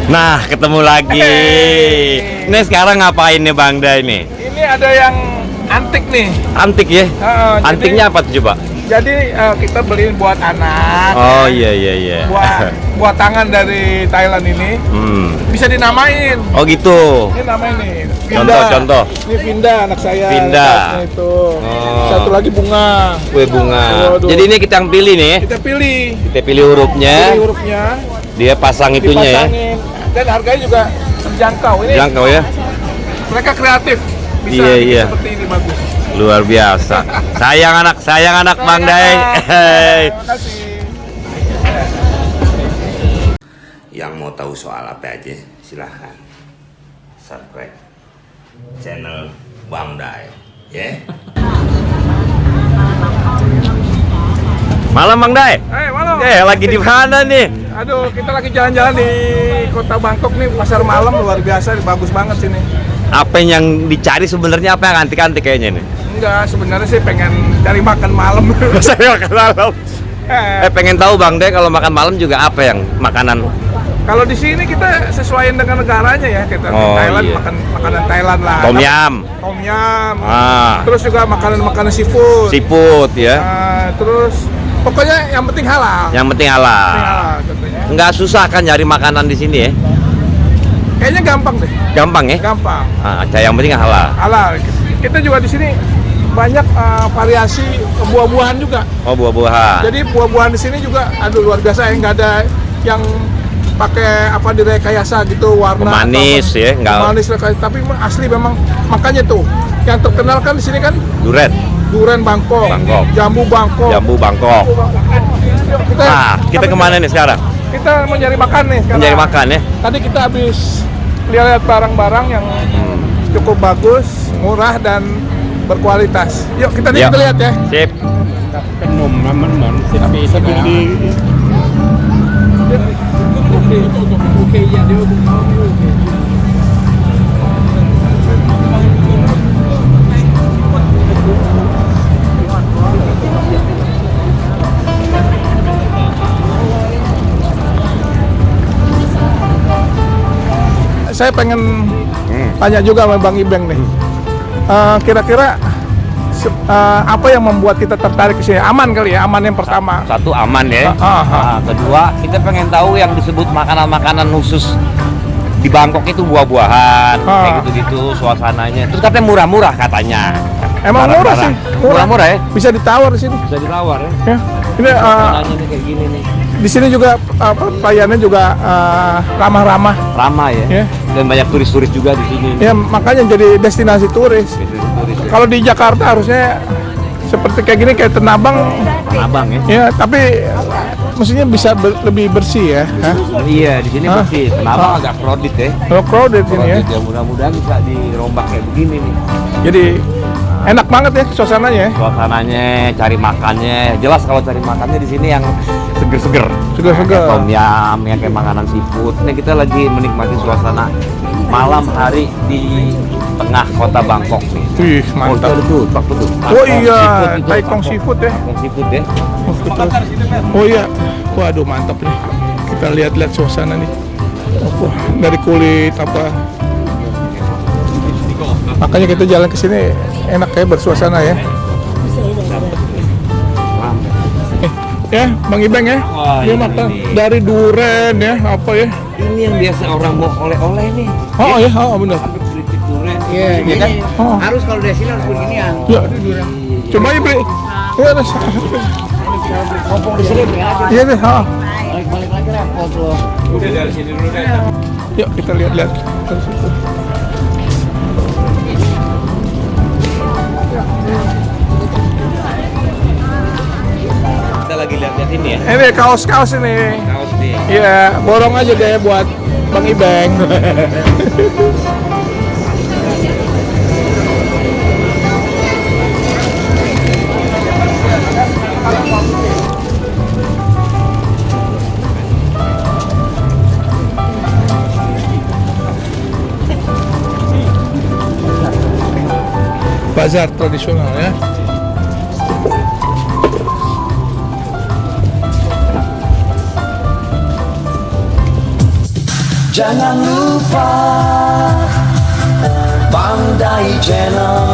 Nah, ketemu lagi. Ini sekarang ngapain nih Bang Day nih? Ini ada yang antik nih. Antik ya? Antiknya apa tuh coba? Jadi kita beliin buat anak. Oh iya. Buat tangan dari Thailand ini. Bisa dinamain. Oh gitu. Ini namanya nih. Pinda. Contoh. Ini Pinda anak saya. Pinda. Itu. Oh. Satu lagi bunga. Kue bunga. Waduh. Jadi ini kita yang pilih nih. Kita pilih. Kita pilih hurufnya. Pilih hurufnya. Dia pasang itunya ya. Dipasangin. Dan harganya juga terjangkau. Ini Jangkau ya. mereka kreatif. Bisa Iya, bikin iya. seperti ini bagus. Luar biasa. Sayang anak Bang Day. Terima kasih. Yang mau tahu soal apa aja silahkan subscribe channel Bang Day ya. Malam Bang Day. Malam. Lagi di mana nih? Aduh, kita lagi jalan-jalan di kota Bangkok nih, pasar malam luar biasa, bagus banget sini. Apa yang dicari sebenarnya, apa yang antik-antik kayaknya nih? Enggak, sebenarnya sih pengen cari makan malam. Saya makan malam. Pengen tahu Bang Day kalau makan malam juga apa yang makanan? Kalau di sini kita sesuaiin dengan negaranya ya, kita Oh, Thailand iya. makan makanan Thailand lah. Tom yum. Tom yum. Ah. Terus juga makanan seafood. Seafood ya. Terus pokoknya yang penting halal. Yang penting halal. Halal tentunya. Nggak susah kan nyari makanan di sini ya? Kayaknya gampang deh. Gampang ya? Gampang. Yang penting halal. Halal. Kita juga di sini banyak variasi buah-buahan juga. Oh, buah-buahan. Jadi buah-buahan di sini juga aduh luar biasa ya, nggak ada yang pakai apa direkayasa gitu warna Pemanis atau ya, nggak. pemanis tapi memang asli memang makanya tuh yang terkenal kan di sini kan durian Bangkok, jambu Bangkok. Kita kemana nih sekarang? Kita mau nyari makan nih sekarang. Mencari makan ya. Tadi kita habis lihat barang-barang yang cukup bagus, murah dan berkualitas. Yuk kita lihat ya. Sip. ขนมมันเหมือน10 ปีที่แล้ว Oke, ya dia saya pengen tanya juga sama Bang Ibeng nih. Kira-kira apa yang membuat kita tertarik ke sini? Aman kali ya, aman yang pertama. Satu aman ya. Kedua kita pengen tahu yang disebut makanan-makanan khusus di Bangkok itu buah-buahan, kayak gitu-gitu suasananya. Terus katanya murah-murah katanya. Emang murah sih, murah ya. Bisa ditawar di sini. Bisa ditawar ya. Ya. Ini Makanannya nih kayak gini nih. di sini juga pelayannya juga ramah-ramah. Ramah ya. Ya. Dan banyak turis-turis juga di sini. Ya makanya jadi destinasi turis. Turis ya. Kalau di Jakarta harusnya seperti kayak gini kayak Tanabang. Tanabang ya. Ya, tapi mestinya bisa lebih bersih ya. Hah? Iya, di sini pasti. Tanabang agak crowded ya. Kalau crowded ini ya. Ya mudah-mudahan bisa dirombak kayak begini nih. Jadi enak banget ya suasananya ya. Suasananya, cari makannya. Jelas kalau cari makannya di sini yang seger-seger. Seger-seger. Kayak tom yum, yang kayak makanan seafood. Ini kita lagi menikmati suasana malam hari di tengah kota Bangkok nih. Wih, mantap. Oh, betul. Oh iya, Taikong seafood ya. Taikong seafood ya. Oh iya. Waduh, mantap nih. Kita lihat-lihat suasana nih. Wah, dari kulit apa. Makanya kita jalan ke sini enak ya, bersuasana ya. Ya, Bang Ibeng ya. Wah, Dia ini makan nih. dari duren ya, apa ya. Ini yang biasa orang mau oleh-oleh nih. Oh iya, benar. Sedikit durian. Iya, Iya kan? Oh. harus kalau dari sini harus beginian. Ya. Coba ya, Bri. Iya, ada. Kompong di sini beli aja. Iya deh, Balik lagi repot loh. Udah dari sini dulu deh. Yuk kita lihat-lihat. Kita lagi lihat-lihat ini ya. Ini kaos-kaos ini. Kaos nih. Iya, borong aja deh buat Bang Ibeng. Bazar tradisional ya. Jangan lupa Bang Dai Channel.